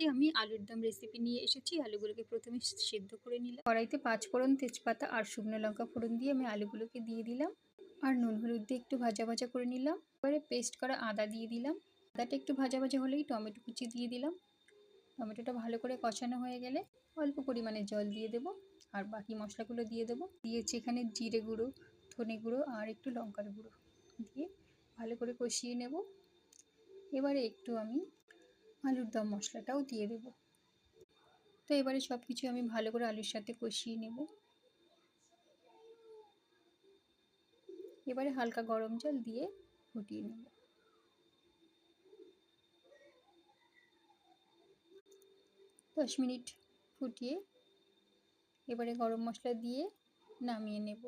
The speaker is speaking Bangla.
আজকে আমি আলুর দম রেসিপি নিয়ে এসেছি। আলুগুলোকে প্রথমে সেদ্ধ করে নিলাম। কড়াইতে 5 ফোড়ন, তেজপাতা আর শুকনো লঙ্কা ফোড়ন দিয়ে আমি আলুগুলোকে দিয়ে দিলাম। আর নুন হলুদ দিয়ে একটু ভাজা ভাজা করে নিলাম। এবারে পেস্ট করা আদা দিয়ে দিলাম। আদাটা একটু ভাজা ভাজা হলেই টমেটো কুচি দিয়ে দিলাম। টমেটোটা ভালো করে কষানো হয়ে গেলে অল্প পরিমাণে জল দিয়ে দেব আর বাকি মশলাগুলো দিয়ে দেবো। দিয়েছি এখানে জিরে গুঁড়ো, ধনে গুঁড়ো আর একটু লঙ্কার গুঁড়ো দিয়ে ভালো করে কষিয়ে নেব। এবারে একটু আমি আলুর দম মশলাটাও দিয়ে দেব। তো এবারে সব কিছু আমি ভালো করে আলুর সাথে কষিয়ে নেব। এবারে হালকা গরম জল দিয়ে ফুটিয়ে নেব। 10 মিনিট ফুটিয়ে এবারে গরম মশলা দিয়ে নামিয়ে নেব।